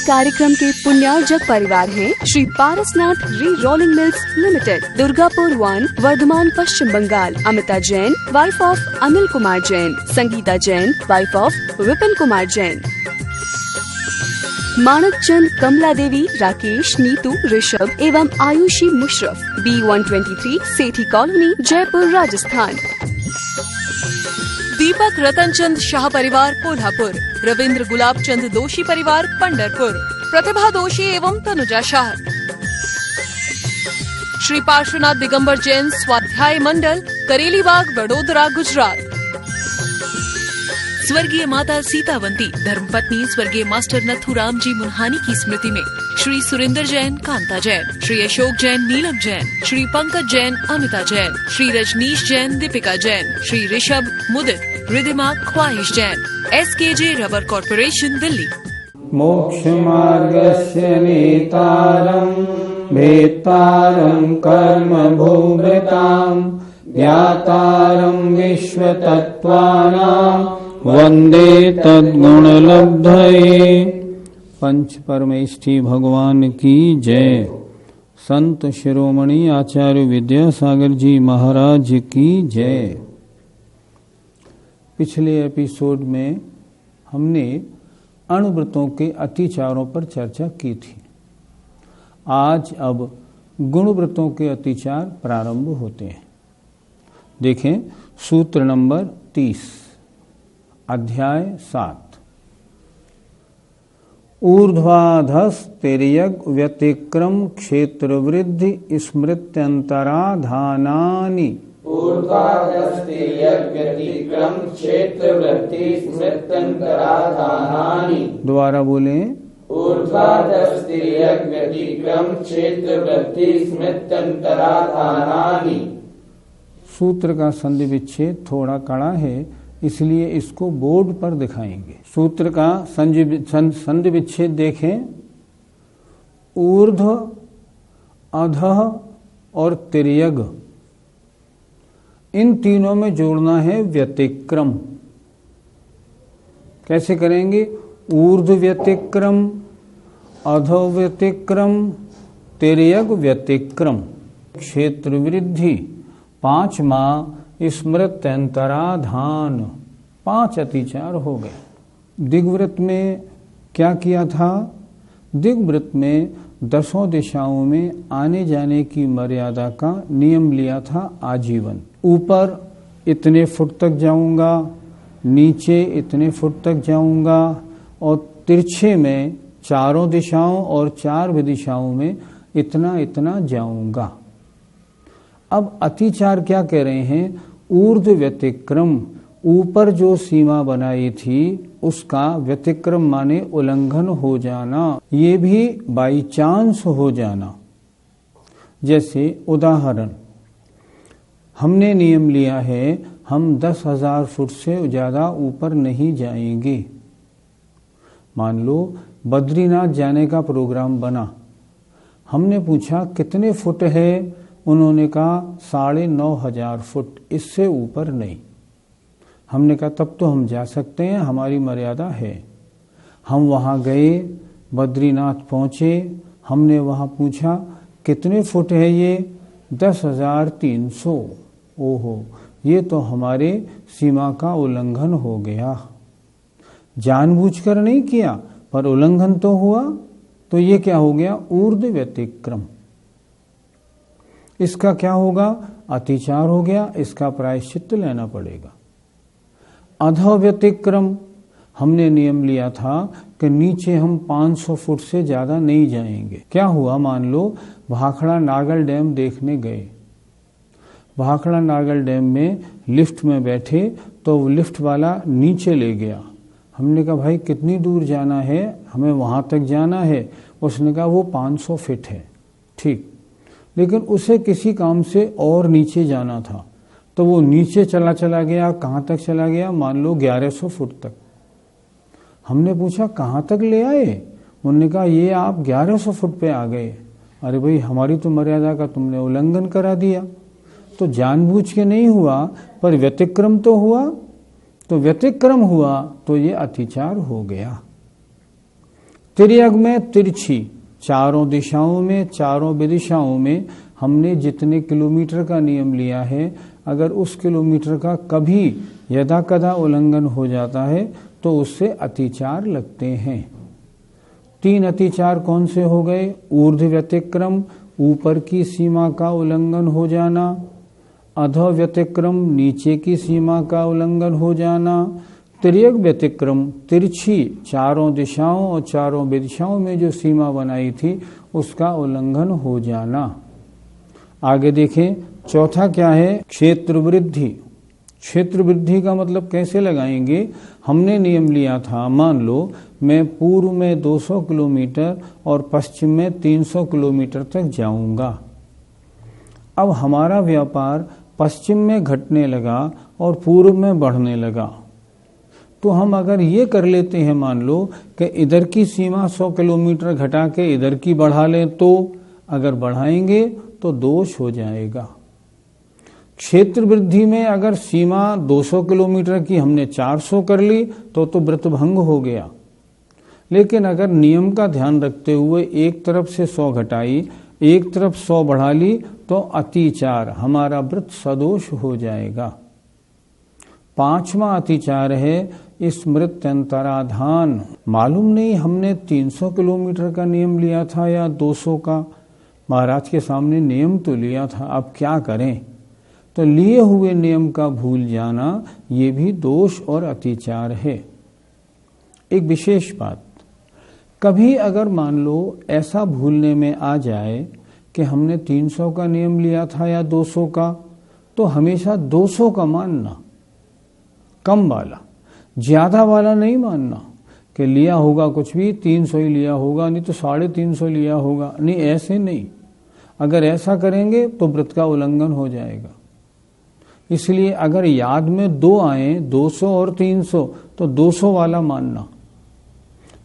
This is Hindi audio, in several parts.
कार्यक्रम के पुण्यार्जक परिवार हैं Shri Parasnath re rolling mills limited, Durgapur 1, Bardhaman, Paschim Bangal. Amita Jain, wife of Anil Kumar Jain. Sangeeta Jain, wife of Vipin Kumar Jain. Manak Chand, Kamla Devi, Rakesh, Neetu, Rishabh एवं आयुषी मुशरफ, B123, सेठी कॉलोनी, जयपुर, राजस्थान। दीपक रतन चंद शाह परिवार, कोल्हापुर। रविंद्र गुलाब चंद दोषी परिवार, पंढरपुर। प्रतिभा दोषी एवं तनुजा शाह। श्री पार्श्वनाथ दिगंबर जैन स्वाध्याय मंडल, करेलीबाग, वडोदरा, गुजरात। स्वर्गीय माता सीतावंती, धर्मपत्नी स्वर्गीय मास्टर नथुराम जी मुन्हानी की स्मृति में श्री सुरेंद्र जैन, कांता जैन। श्री अशोक जैन, नीलम जैन। श्री पंकज जैन, अमिता जैन। श्री रजनीश जैन, दीपिका जैन। श्री ऋषभ, मुदित, रिधिमा, ख्वाहिश Jain. SKJ rubber corporation, Delhi. मोक्ष मार्गस्य नेतारं भेत्तारं कर्म भोगतां ज्ञातारं विश्वतत्त्वानां वंदे तद्गुणलब्धये। पंच परमेष्ठी भगवान की जय। संत शिरोमणि आचार्य विद्यासागर जी महाराज की जय। पिछले एपिसोड में हमने अणुव्रतों के अतिचारों पर चर्चा की थी। आज अब गुणव्रतों के अतिचार प्रारंभ होते हैं। देखें सूत्र नंबर 30, अध्याय 7। ऊर्ध्वाधस्तिर्यग व्यतिक्रम क्षेत्र वृद्धि स्मृत्यंतराधानानि। ऊर्ध्वाधस्तिर्यग व्यतिक्रम क्षेत्र वृद्धि स्मृत्यंतराधानानि। दोबारा बोले। ऊर्ध्वाधस्तिर्यग व्यतिक्रम क्षेत्र वृद्धि स्मृत्यंतराधानानि। सूत्र का संधि विच्छेद थोड़ा कड़ा है, इसलिए इसको बोर्ड पर दिखाएंगे। सूत्र का संधि विच्छेद देखें। ऊर्ध्व, अधः और तिर्यग, इन तीनों में जोड़ना है व्यतिक्रम। कैसे करेंगे? ऊर्ध्व व्यतिक्रम, अधो व्यतिक्रम, तिर्यग व्यतिक्रम। क्षेत्र वृद्धि, 5वां स्मृत्यंतराधान, 5 अतिचार हो गए। दिग्व्रत में क्या किया था? दिग्व्रत में 10 दिशाओं में आने जाने की मर्यादा का नियम लिया था आजीवन। ऊपर इतने फुट तक जाऊंगा, नीचे इतने फुट तक जाऊंगा, और तिरछे में चारों दिशाओं और 4 दिशाओं में इतना इतना जाऊंगा। अब अतिचार क्या कह रहे हैं? ऊर्ध्व व्यतिक्रम, ऊपर जो सीमा बनाई थी उसका व्यतिक्रम माने उल्लंघन हो जाना, ये भी बाई चांस हो जाना। जैसे उदाहरण, हमने नियम लिया है हम 10,000 फुट से ज्यादा ऊपर नहीं जाएंगे। मान लो बद्रीनाथ जाने का प्रोग्राम बना, हमने पूछा कितने फुट है, उन्होंने कहा 9,500 फुट, इससे ऊपर नहीं। हमने कहा तब तो हम जा सकते हैं, हमारी मर्यादा है। हम वहाँ गए, बद्रीनाथ पहुँचे, हमने वहाँ पूछा कितने फुट है ये? 10,300। ओहो, ये तो हमारे सीमा का उल्लंघन हो गया। जानबूझकर नहीं किया पर उल्लंघन तो हुआ, तो ये क्या हो गया? ऊर्ध्व व्यतिक्रम। इसका क्या होगा? अतिचार हो गया, इसका प्रायश्चित्त लेना पड़ेगा। अधो व्यतिक्रम, हमने नियम लिया था कि नीचे हम 500 फुट से ज्यादा नहीं जाएंगे। क्या हुआ? मान लो भाखड़ा नागल डैम देखने गए। भाखड़ा नागल डैम में लिफ्ट में बैठे तो लिफ्ट वाला नीचे ले गया। हमने कहा भाई कितनी दूर जाना है? हमें वहां तक जाना है। उसने कहा वो 500 फीट है। ठीक, लेकिन उसे किसी काम से और नीचे जाना था, तो वो नीचे चला गया। कहां तक चला गया? मान लो 1100 फुट तक। हमने पूछा कहां तक ले आए? उन्होंने कहा ये आप 1100 फुट पे आ गए। अरे भाई, हमारी तो मर्यादा का तुमने उल्लंघन करा दिया। तो जानबूझ के नहीं हुआ, पर व्यतिक्रम तो हुआ। तो व्यतिक्रम हुआ तो ये अतिचार हो गया। तिर्यक में तिरछी, चारों दिशाओं में, चारों विदिशाओं में हमने जितने किलोमीटर का नियम लिया है, अगर उस किलोमीटर का कभी यदा कदा उल्लंघन हो जाता है तो उससे अतिचार लगते हैं। 3 अतिचार कौन से हो गए? ऊर्ध्व व्यतिक्रम, ऊपर की सीमा का उल्लंघन हो जाना, अधो व्यतिक्रम, नीचे की सीमा का उल्लंघन हो जाना, तिर्यक व्यतिक्रम, तिरछी, चारों दिशाओं और चारों विदिशाओं में जो सीमा बनाई थी उसका उल्लंघन हो जाना। आगे देखें, चौथा क्या है? क्षेत्र वृद्धि। क्षेत्र वृद्धि का मतलब कैसे लगाएंगे? हमने नियम लिया था, मान लो मैं पूर्व में 200 किलोमीटर और पश्चिम में 300 किलोमीटर तक जाऊंगा। अब हमारा व्यापार पश्चिम में घटने लगा और पूर्व में बढ़ने लगा, तो हम अगर ये कर लेते हैं, मान लो कि इधर की सीमा 100 किलोमीटर घटा के इधर की बढ़ा लें, तो अगर बढ़ाएंगे तो दोष हो जाएगा। क्षेत्र वृद्धि में अगर सीमा 200 किलोमीटर की हमने 400 कर ली तो व्रत भंग हो गया। लेकिन अगर नियम का ध्यान रखते हुए एक तरफ से 100 घटाई, एक तरफ 100 बढ़ा ली तो अतिचार, हमारा व्रत सदोष हो जाएगा। 5वां अतिचार है स्मृत्यंतराधान। मालूम नहीं हमने 300 किलोमीटर का नियम लिया था या 200 का, महाराज के सामने नियम तो लिया था, अब क्या करें? तो लिए हुए नियम का भूल जाना ये भी दोष और अतिचार है। एक विशेष बात, कभी अगर मान लो ऐसा भूलने में आ जाए कि हमने 300 का नियम लिया था या 200 का, तो हमेशा 200 का मानना, कम वाला, ज्यादा वाला नहीं मानना कि लिया होगा कुछ भी 300 ही लिया होगा, नहीं तो 350 लिया होगा, नहीं, ऐसे नहीं। अगर ऐसा करेंगे तो व्रत का उल्लंघन हो जाएगा। इसलिए अगर याद में 2 आए, 200 और 300, तो 200 वाला मानना,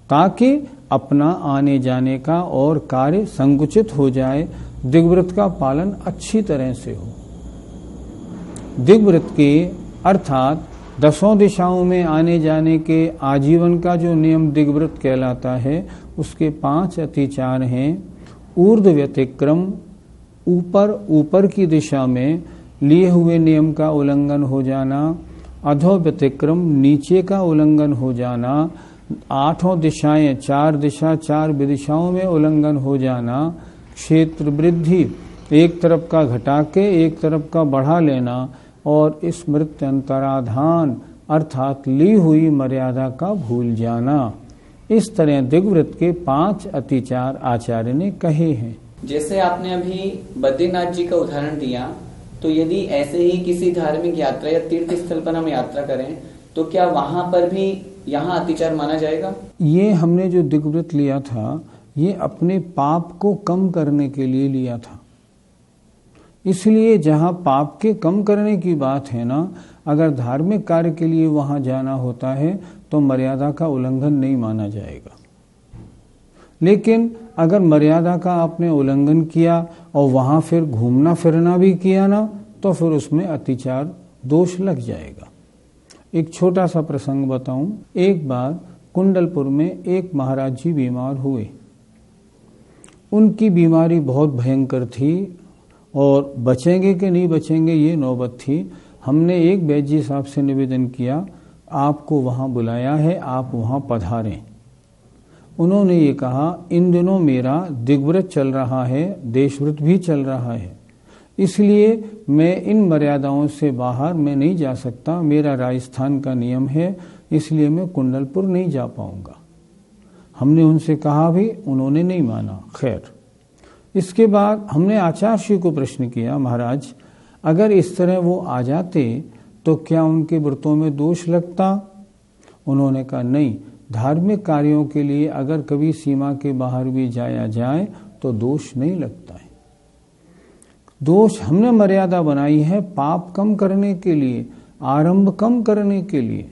ताकि अपना आने जाने का और कार्य संकुचित हो जाए, दिग्व्रत का पालन अच्छी तरह से हो। दिग्व्रत के अर्थात 10 दिशाओं में आने जाने के आजीवन का जो नियम दिग्व्रत कहलाता है, उसके 5 अतिचार हैं। ऊर्ध्व व्यतिक्रम, ऊपर की दिशा में लिए हुए नियम का उल्लंघन हो जाना, अधो व्यतिक्रम, नीचे का उल्लंघन हो जाना, 8 दिशाएं, 4 दिशा 4 विदिशाओं में उल्लंघन हो जाना, क्षेत्र वृद्धि, एक तरफ का घटा के एक तरफ का बढ़ा लेना, और स्मृत्यंतराधान अर्थात ली हुई मर्यादा का भूल जाना। इस तरह दिग्व्रत के 5 अतिचार आचार्य ने कहे हैं। जैसे आपने अभी बद्रीनाथ जी का उदाहरण दिया, तो यदि ऐसे ही किसी धार्मिक यात्रा या तीर्थ स्थल पर हम यात्रा करें तो क्या वहां पर भी यहाँ अतिचार माना जाएगा? ये हमने जो दिग्व्रत लिया था ये अपने पाप को कम करने के लिए लिया था। इसलिए जहाँ पाप के कम करने की बात है ना, अगर धार्मिक कार्य के लिए वहां जाना होता है तो मर्यादा का उल्लंघन नहीं माना जाएगा। लेकिन अगर मर्यादा का आपने उल्लंघन किया और वहां फिर घूमना फिरना भी किया ना, तो फिर उसमें अतिचार दोष लग जाएगा। एक छोटा सा प्रसंग बताऊं। एक बार कुंडलपुर में एक महाराज जी बीमार हुए। उनकी बीमारी बहुत भयंकर थी और बचेंगे कि नहीं बचेंगे ये नौबत थी। हमने एक वैद्य जी साहब से निवेदन किया, आपको वहां बुलाया है, आप वहां पधारें। उन्होंने ये कहा, इन दिनों मेरा दिग्व्रत चल रहा है, देशव्रत भी चल रहा है, इसलिए मैं इन मर्यादाओं से बाहर मैं नहीं जा सकता, मेरा राजस्थान का नियम है, इसलिए मैं कुंडलपुर नहीं जा पाऊंगा। हमने उनसे कहा भी, उन्होंने नहीं माना। खैर, इसके बाद हमने आचार्य श्री को प्रश्न किया, महाराज अगर इस तरह वो आ जाते तो क्या उनके व्रतों में दोष लगता? उन्होंने कहा नहीं, धार्मिक कार्यों के लिए अगर कभी सीमा के बाहर भी जाया जाए तो दोष नहीं लगता है। दोष हमने मर्यादा बनाई है पाप कम करने के लिए, आरंभ कम करने के लिए।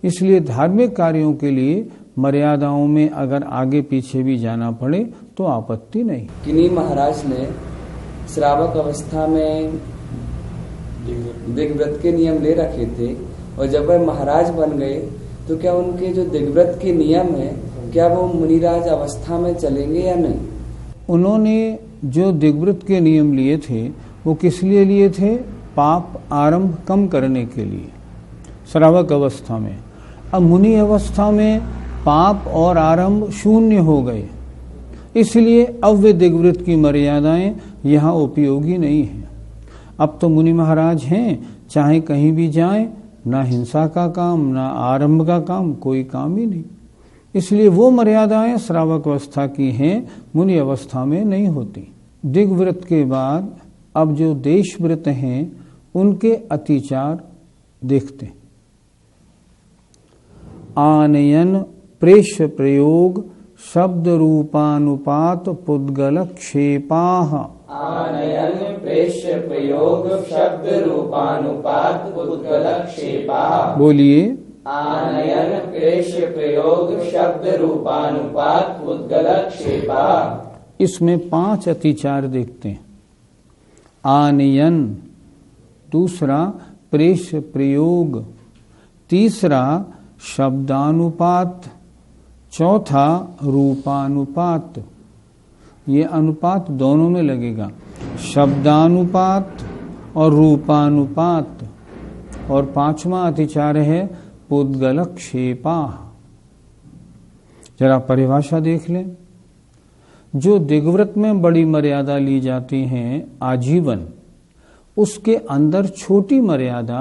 इसलिए धार्मिक कार्यों के लिए मर्यादाओं में अगर आगे पीछे भी जाना पड़े तो आपत्ति नहीं। किन्हीं महाराज ने श्रावक अवस्था में दिग्व्रत के नियम ले रखे थे और जब वह महाराज बन गए तो क्या उनके जो दिग्व्रत के नियम है क्या वो मुनिराज अवस्था में चलेंगे या नहीं? उन्होंने जो दिग्व्रत के नियम लिए थे वो किस लिए लिए थे? पाप आरंभ कम करने के लिए, श्रावक अवस्था में। अब मुनि अवस्था में पाप और आरंभ शून्य हो गए, इसलिए अब वे दिग्व्रत की मर्यादाएं यहाँ उपयोगी नहीं है। अब तो मुनि महाराज हैं, चाहे कहीं भी जाएं, ना हिंसा का काम ना आरंभ का काम, कोई काम ही नहीं। इसलिए वो मर्यादाएं श्रावक अवस्था की हैं, मुनि अवस्था में नहीं होती। दिग्व्रत के बाद अब जो देशव्रत हैं उनके अतिचार देखते हैं। आनयन प्रेष प्रयोग शब्द रूपानुपात पुद्गल क्षेपाः। आनयन प्रेष प्रयोग शब्द रूपानुपात पुद्गल क्षेपाः। बोलिए। आनयन प्रेष प्रयोग शब्द रूपानुपात पुद्गल क्षेपाः। इसमें 5 अतिचार देखते हैं। आनयन, दूसरा प्रेष प्रयोग, तीसरा शब्दानुपात, चौथा रूपानुपात। ये अनुपात दोनों में लगेगा, शब्दानुपात और रूपानुपात। और 5वां अतिचार है पुद्गल क्षेपाः। जरा परिभाषा देख लें। जो दिग्व्रत में बड़ी मर्यादा ली जाती हैं आजीवन, उसके अंदर छोटी मर्यादा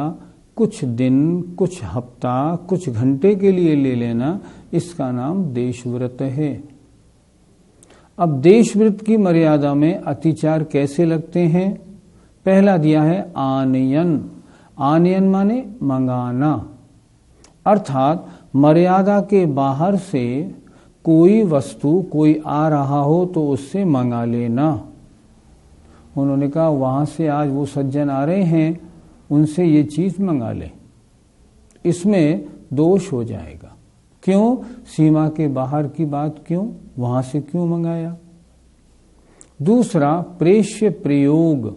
कुछ दिन, कुछ हफ्ता, कुछ घंटे के लिए ले लेना, इसका नाम देशव्रत है। अब देशव्रत की मर्यादा में अतिचार कैसे लगते हैं? पहला दिया है आनयन। आनयन माने मंगाना, अर्थात मर्यादा के बाहर से कोई वस्तु कोई आ रहा हो तो उससे मंगा लेना। उन्होंने कहा वहां से आज वो सज्जन आ रहे हैं, उनसे ये चीज मंगा ले, इसमें दोष हो जाएगा। क्यों? सीमा के बाहर की बात क्यों, वहां से क्यों मंगाया? दूसरा प्रेष्य प्रयोग,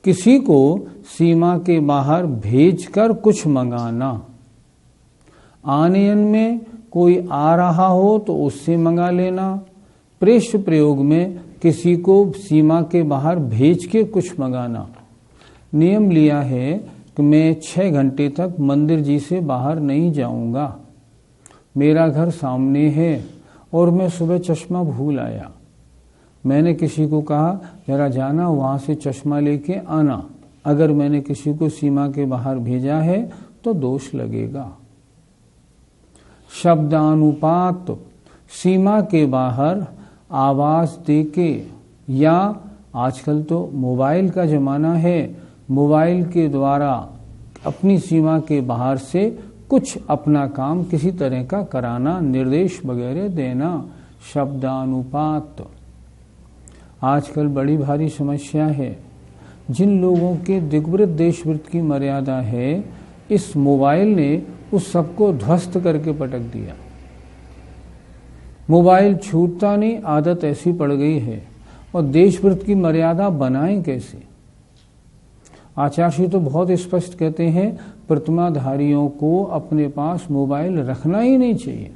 किसी को सीमा के बाहर भेजकर कुछ मंगाना। आनयन में कोई आ रहा हो तो उससे मंगा लेना, प्रेष्य प्रयोग में किसी को सीमा के बाहर भेज के कुछ मंगाना। नियम लिया है कि मैं 6 घंटे तक मंदिर जी से बाहर नहीं जाऊंगा, मेरा घर सामने है और मैं सुबह चश्मा भूल आया। मैंने किसी को कहा जरा जाना वहां से चश्मा लेके आना। अगर मैंने किसी को सीमा के बाहर भेजा है तो दोष लगेगा। शब्दानुपात, सीमा के बाहर आवाज देके, या आजकल तो मोबाइल का जमाना है, मोबाइल के द्वारा अपनी सीमा के बाहर से कुछ अपना काम किसी तरह का कराना, निर्देश वगैरह देना, शब्दानुपात। आजकल बड़ी भारी समस्या है। जिन लोगों के दिग्व्रत देशव्रत की मर्यादा है, इस मोबाइल ने उस सबको ध्वस्त करके पटक दिया। मोबाइल छूटता नहीं, आदत ऐसी पड़ गई है। और देशव्रत की मर्यादा बनाएं कैसे? आचार्य तो बहुत स्पष्ट कहते हैं प्रतिमाधारियों को अपने पास मोबाइल रखना ही नहीं चाहिए।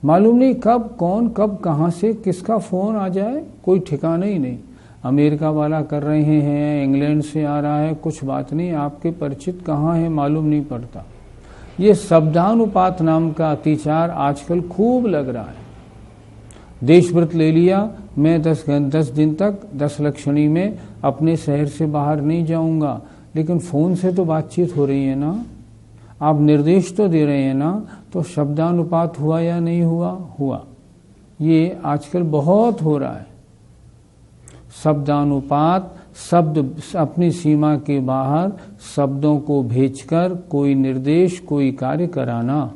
मालूम नहीं कब कौन कब कहां से किसका फोन आ जाए, कोई ठिकाना ही नहीं। अमेरिका वाला कर रहे हैं, इंग्लैंड से आ रहा है, कुछ बात नहीं, आपके परिचित कहाँ है मालूम नहीं पड़ता। ये शब्दानुपात नाम का अतिचार आजकल खूब लग रहा है। देशव्रत ले लिया, मैं 10 दिन तक 10 लक्षणी में अपने शहर से बाहर नहीं जाऊंगा, लेकिन फोन से तो बातचीत हो रही है ना, आप निर्देश तो दे रहे हैं ना, तो शब्दानुपात हुआ या नहीं हुआ? हुआ। ये आजकल बहुत हो रहा है। शब्दानुपात, शब्द अपनी सीमा के बाहर शब्दों को भेजकर कोई निर्देश, कोई कार्य कराना।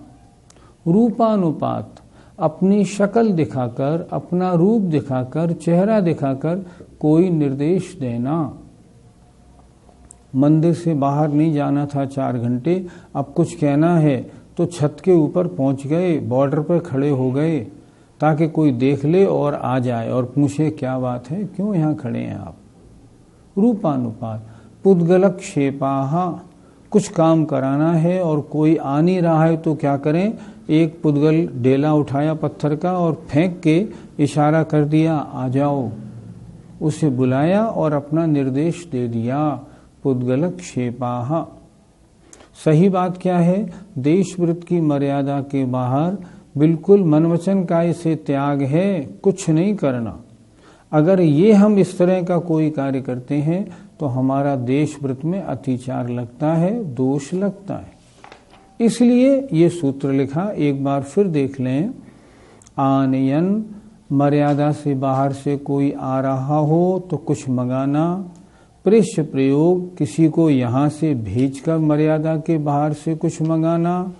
रूपानुपात, अपनी शक्ल दिखाकर, अपना रूप दिखाकर, चेहरा दिखाकर कोई निर्देश देना। मंदिर से बाहर नहीं जाना था 4 घंटे, अब कुछ कहना है तो छत के ऊपर पहुंच गए, बॉर्डर पर खड़े हो गए ताकि कोई देख ले और आ जाए और पूछे क्या बात है, क्यों यहाँ खड़े हैं आप। रूपानुपात। पुद्गल क्षेपाः, कुछ काम कराना है और कोई आ नहीं रहा है तो क्या करें, एक पुद्गल डेला उठाया पत्थर का और फेंक के इशारा कर दिया, आ जाओ। उसे बुलाया और अपना निर्देश दे दिया, पुद्गल क्षेपाः। सही बात क्या है? देशव्रत की मर्यादा के बाहर बिल्कुल मन वचन काय से त्याग है, कुछ नहीं करना। अगर ये हम इस तरह का कोई कार्य करते हैं तो हमारा देशव्रत में अतिचार लगता है, दोष लगता है। इसलिए ये सूत्र लिखा, एक बार फिर देख लें। आनयन, मर्यादा से बाहर से कोई आ रहा हो तो कुछ मंगाना। पृष्ठ प्रयोग, किसी को यहाँ से भेजकर मर्यादा के बाहर से कुछ मंगाना।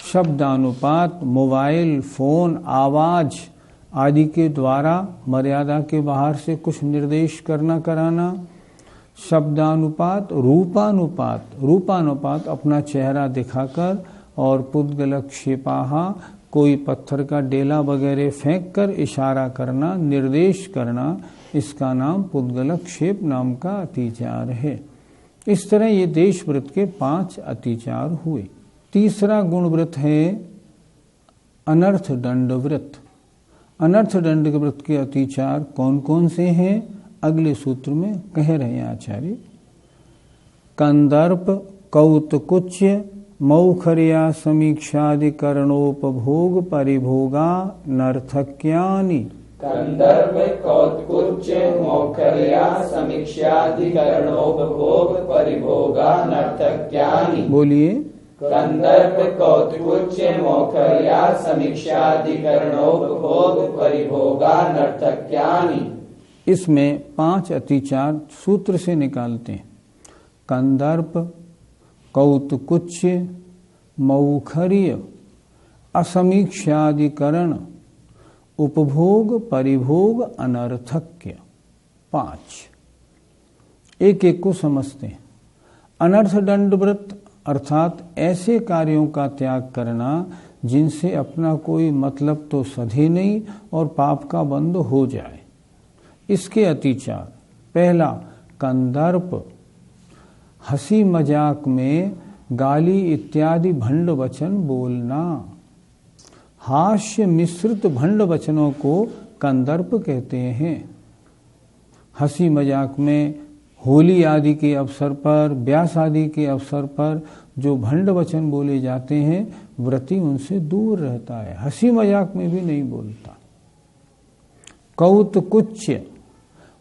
शब्दानुपात, मोबाइल फोन, आवाज आदि के द्वारा मर्यादा के बाहर से कुछ निर्देश करना कराना। शब्दानुपात, रूपानुपात, रूपानुपात अपना चेहरा दिखाकर, और पुद्गल क्षेपाः, कोई पत्थर का डेला वगैरह फेंक कर इशारा करना, निर्देश करना, इसका नाम पुद्गल क्षेप नाम का अतिचार है। इस तरह ये देशव्रत के 5 अतिचार हुए। तीसरा गुणव्रत है अनर्थ दंड व्रत। अनर्थ दंड व्रत के अतिचार कौन कौन से हैं? अगले सूत्र में कह रहे हैं आचार्य। कंदर्प, कौतकुच्य, मौखर्या समीक्षादिकरणोपभोग परिभोगा नर्थक्यानि। कंदर्प, कौतकुच्च, मौखर्या समीक्षाधिकरणोपभोग परिभोगा नर्थक्यानि। बोलिए। कंदर्प, कौतकुच्च, मौखर्या समीक्षाधिकरणोपभोग परिभोगा नर्थक्यानि। इसमें 5 अतिचार सूत्र से निकालते हैं। कंदर्प, कौतकुच्च, मौखर्य, असमीक्षादिकरण, उपभोग, परिभोग, अनर्थक्य, 5। एक एक को समझते हैं। अनर्थ दंड व्रत अर्थात ऐसे कार्यों का त्याग करना जिनसे अपना कोई मतलब तो सधे नहीं और पाप का बंध हो जाए, इसके अतिचार। पहला, कंदर्प, हंसी मजाक में गाली इत्यादि भंड वचन बोलना। हास्य मिश्रित भंड वचनों को कंदर्प कहते हैं। हंसी मजाक में होली आदि के अवसर पर, व्यास आदि के अवसर पर जो भंड वचन बोले जाते हैं, व्रती उनसे दूर रहता है, हंसी मजाक में भी नहीं बोलता। कौतकुच्य,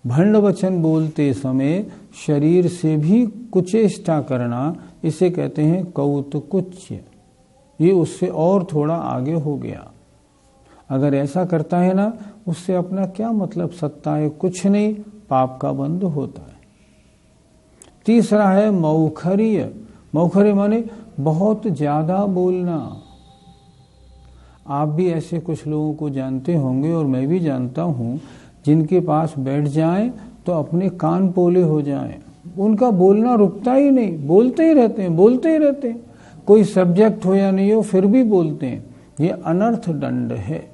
भंड वचन बोलते समय शरीर से भी कुचेष्टा करना, इसे कहते हैं कौतकुच्य। ये उससे और थोड़ा आगे हो गया। अगर ऐसा करता है ना, उससे अपना क्या मतलब सत्ता है? कुछ नहीं, पाप का बंध होता है। तीसरा है मौखर्य। मौखर्य माने बहुत ज्यादा बोलना। आप भी ऐसे कुछ लोगों को जानते होंगे और मैं भी जानता हूं, जिनके पास बैठ जाएं तो अपने कान पोले हो जाएं। उनका बोलना रुकता ही नहीं, बोलते ही रहते हैं, बोलते ही रहते हैं। कोई सब्जेक्ट हो या नहीं हो फिर भी बोलते हैं। ये अनर्थ दंड है,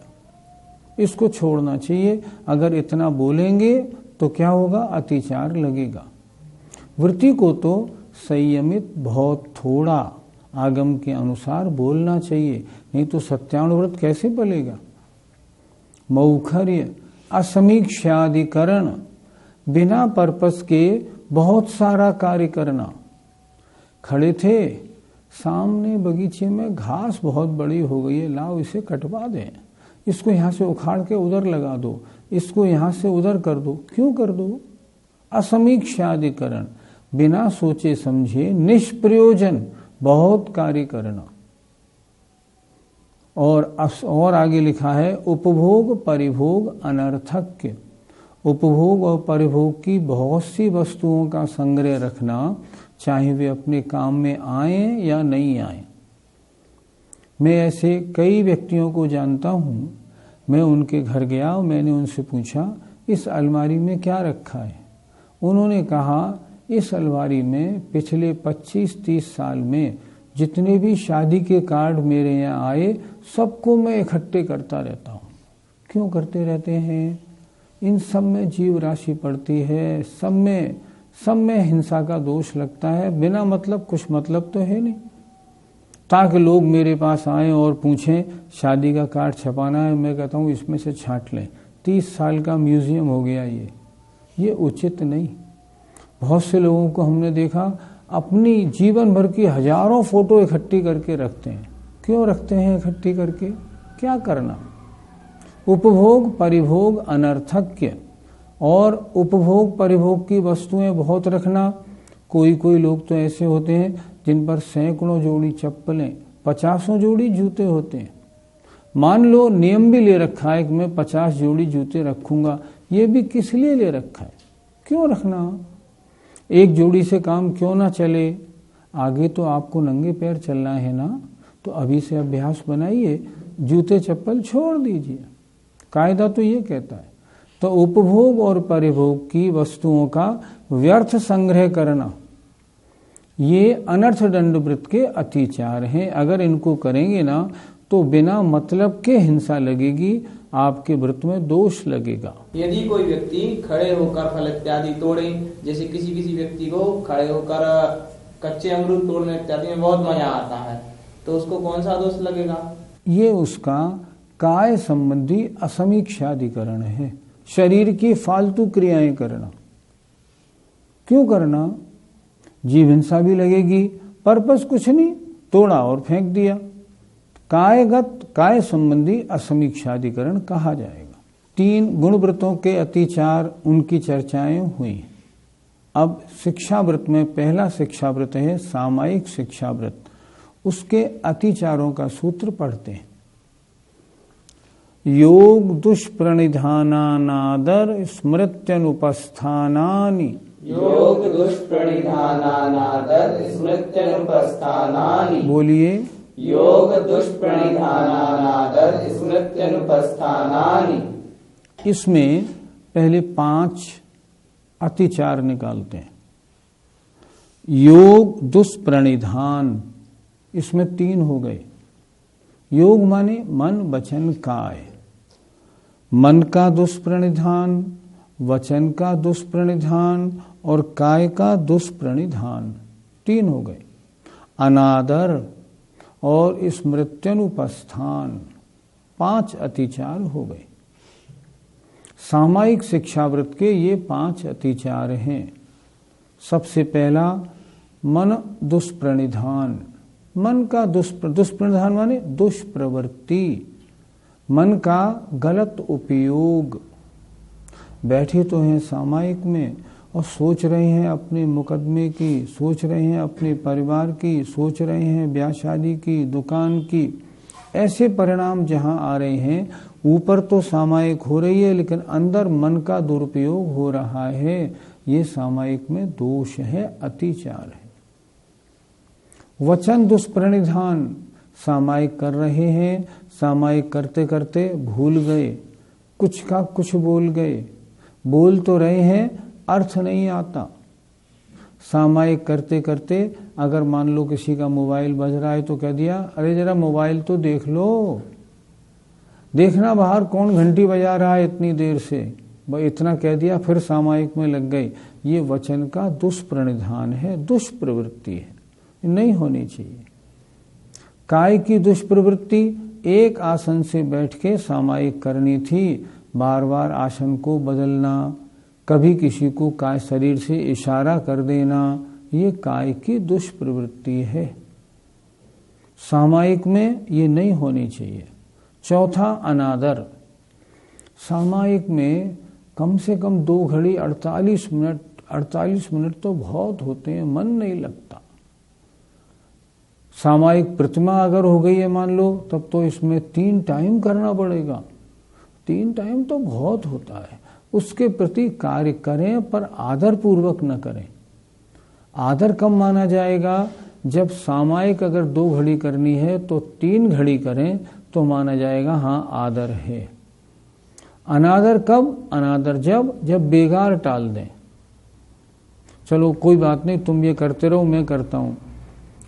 इसको छोड़ना चाहिए। अगर इतना बोलेंगे तो क्या होगा? अतिचार लगेगा। वृत्ति को तो संयमित, बहुत थोड़ा आगम के अनुसार बोलना चाहिए, नहीं तो सत्यानुव्रत कैसे पलेगा। मौखर्य, असमीक्षादिकरण, बिना पर्पस के बहुत सारा कार्य करना। खड़े थे, सामने बगीचे में घास बहुत बड़ी हो गई है, लाओ इसे कटवा दें, इसको यहाँ से उखाड़ के उधर लगा दो, इसको यहाँ से उधर कर दो। क्यों कर दो? असमीक्षादिकरण, बिना सोचे समझे निष्प्रयोजन बहुत कार्य करना। और आगे लिखा है उपभोग, परिभोग, अनर्थक्य। उपभोग और परिभोग की बहुत सी वस्तुओं का संग्रह रखना, चाहे वे अपने काम में आए या नहीं आए। मैं ऐसे कई व्यक्तियों को जानता हूँ। मैं उनके घर गया और मैंने उनसे पूछा, इस अलमारी में क्या रखा है? उन्होंने कहा, इस अलमारी में पिछले 25-30 साल में जितने भी शादी के कार्ड मेरे यहाँ आए, सबको मैं इकट्ठे करता रहता हूँ। क्यों करते रहते हैं? इन सब में जीव राशि पड़ती है, सब में हिंसा का दोष लगता है। बिना मतलब कुछ मतलब तो है नहीं। ताकि लोग मेरे पास आएं और पूछें शादी का कार्ड छपाना है, मैं कहता हूँ इसमें से छांट लें। 30 साल का म्यूजियम हो गया ये उचित नहीं। बहुत से लोगों को हमने देखा अपनी जीवन भर की हजारों फोटो इकट्ठी करके रखते हैं। क्यों रखते हैं इकट्ठी करके? क्या करना? उपभोग परिभोग अनर्थक्य और उपभोग परिभोग की वस्तुएं बहुत रखना। कोई लोग तो ऐसे होते हैं जिन पर सैकड़ों जोड़ी चप्पलें, 50 जोड़ी जूते होते हैं। मान लो नियम भी ले रखा है कि मैं 50 जोड़ी जूते रखूंगा, ये भी किस लिए ले रखा है? क्यों रखना? एक जोड़ी से काम क्यों ना चले? आगे तो आपको नंगे पैर चलना है ना, तो अभी से अभ्यास बनाइए, जूते चप्पल छोड़ दीजिए। कायदा तो ये कहता है। तो उपभोग और परिभोग की वस्तुओं का व्यर्थ संग्रह करना, ये अनर्थ दंडवृत्त के अतिचार हैं। अगर इनको करेंगे ना तो बिना मतलब के हिंसा लगेगी, आपके व्रत में दोष लगेगा। यदि कोई व्यक्ति खड़े होकर फल इत्यादि तोड़े, जैसे किसी व्यक्ति को खड़े होकर कच्चे अमरूद तोड़ने इत्यादि में बहुत मजा आता है, तो उसको कौन सा दोष लगेगा? ये उसका काय संबंधी असमीक्षाधिकरण है। शरीर की फालतू क्रियाएं करना। क्यों करना? जीव हिंसा भी लगेगी, पर्पस कुछ नहीं, तोड़ा और फेंक दिया। काय संबंधी असमीक्षाधिकरण कहा जाएगा। 3 गुणव्रतों के अतिचार, उनकी चर्चाएं हुई। अब शिक्षाव्रत में पहला शिक्षाव्रत है सामायिक शिक्षाव्रत, उसके अतिचारों का सूत्र पढ़ते हैं। योग दुष्प्रणिधानानादर स्मृत्यनुपस्थानानि। योग दुष्प्रणिधानानादर स्मृत्यनुपस्थानानि। बोलिए। योग दुष्प्रणिधानानादर स्मृत्यनुपस्थानानि। इसमें पहले 5 अतिचार निकालते हैं। योग दुष्प्रणिधान, इसमें 3 हो गए। योग माने मन वचन काय। मन का दुष्प्रणिधान, वचन का दुष्प्रणिधान और काय का दुष्प्रणिधान, 3 हो गए। अनादर और स्मृत्यनुपस्थान, 5 अतिचार हो गए। सामायिक शिक्षाव्रत के ये 5 अतिचार हैं। सबसे पहला मन दुष्प्रणिधान। मन का दुष्प्रणिधान माने दुष्प्रवृत्ति, मन का गलत उपयोग। बैठे तो हैं सामायिक में और सोच रहे हैं अपने मुकदमे की, सोच रहे हैं अपने परिवार की, सोच रहे हैं ब्याह शादी की, दुकान की। ऐसे परिणाम जहां आ रहे हैं, ऊपर तो सामायिक हो रही है लेकिन अंदर मन का दुरुपयोग हो रहा है। ये सामायिक में दोष है, अतिचार है। वचन दुष्प्रणिधान, सामायिक कर रहे हैं, सामायिक करते करते भूल गए, कुछ का कुछ बोल गए। बोल तो रहे हैं, अर्थ नहीं आता। सामायिक करते करते अगर मान लो किसी का मोबाइल बज रहा है तो कह दिया, अरे जरा मोबाइल तो देख लो, देखना बाहर कौन घंटी बजा रहा है इतनी देर से, इतना कह दिया, फिर सामायिक में लग गई। ये वचन का दुष्प्रणिधान है, दुष्प्रवृत्ति है, नहीं होनी चाहिए। काय की दुष्प्रवृत्ति, एक आसन से बैठ के सामायिक करनी थी, बार बार आसन को बदलना, कभी किसी को काय शरीर से इशारा कर देना, ये काय की दुष्प्रवृत्ति है। सामायिक में ये नहीं होनी चाहिए। चौथा अनादर। सामायिक में कम से कम 2 घड़ी 48 मिनट तो बहुत होते हैं, मन नहीं लगता। सामायिक प्रतिमा अगर हो गई है मान लो, तब तो इसमें 3 टाइम करना पड़ेगा। 3 टाइम तो बहुत होता है। उसके प्रति कार्य करें पर आदर पूर्वक न करें। आदर कब माना जाएगा? जब सामायिक अगर 2 घड़ी करनी है तो 3 घड़ी करें तो माना जाएगा हाँ आदर है। अनादर कब? अनादर जब बेगार टाल दें। चलो कोई बात नहीं, तुम ये करते रहो, मैं करता हूं।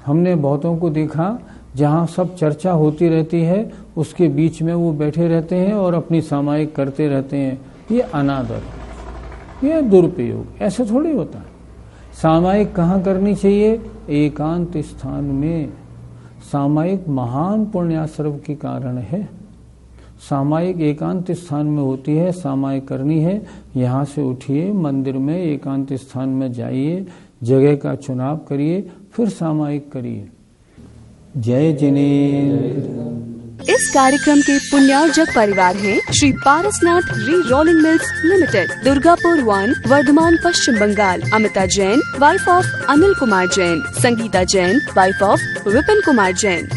हमने बहुतों को देखा जहां सब चर्चा होती रहती है उसके बीच में वो बैठे रहते हैं और अपनी सामायिक करते रहते हैं। ये अनादर, ये दुरुपयोग। ऐसे थोड़ी होता है। सामायिक कहाँ करनी चाहिए? एकांत स्थान में। सामायिक महान पुण्याश्रव के कारण है। सामायिक एकांत स्थान में होती है, सामायिक करनी है। यहाँ से उठिए, मंदिर में एकांत स्थान में जाइए, जगह का चुनाव करिए, फिर सामायिक करिए। जय जिनेन्द्र। इस कार्यक्रम के पुण्यार्जक परिवार हैं Shri Parasnath re rolling mills limited, Durgapur 1, Bardhaman, Paschim Bangal. Amita Jain, wife of Anil Kumar Jain. Sangeeta Jain, wife of Vipin Kumar Jain.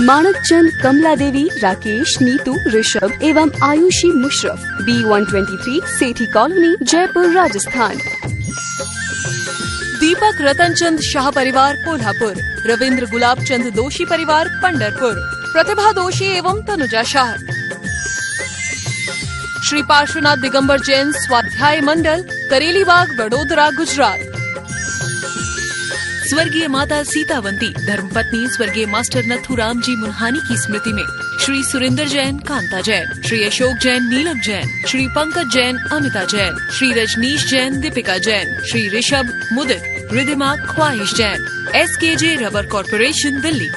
Manak Chand, Kamla Devi, Rakesh, Neetu, Rishabh एवं आयुषी मुशरफ, B123, सेठी कॉलोनी, जयपुर, राजस्थान। दीपक रतन चंद शाह परिवार, कोल्हापुर। रविंद्र गुलाब चंद दोषी परिवार, पंढरपुर। प्रतिभा दोषी एवं तनुजा शाह। श्री पार्श्वनाथ दिगंबर जैन स्वाध्याय मंडल, करेलीबाग, वडोदरा, गुजरात। स्वर्गीय माता सीतावंती, धर्मपत्नी स्वर्गीय मास्टर नथुराम जी मुन्हानी की स्मृति में श्री सुरेंद्र जैन, कांता जैन, श्री अशोक जैन, नीलम जैन, श्री पंकज जैन, अमिता जैन, श्री रजनीश जैन, दीपिका जैन, श्री ऋषभ, मुदित, रिधिमा, ख्वाहिश Jain. SKJ rubber corporation, Delhi.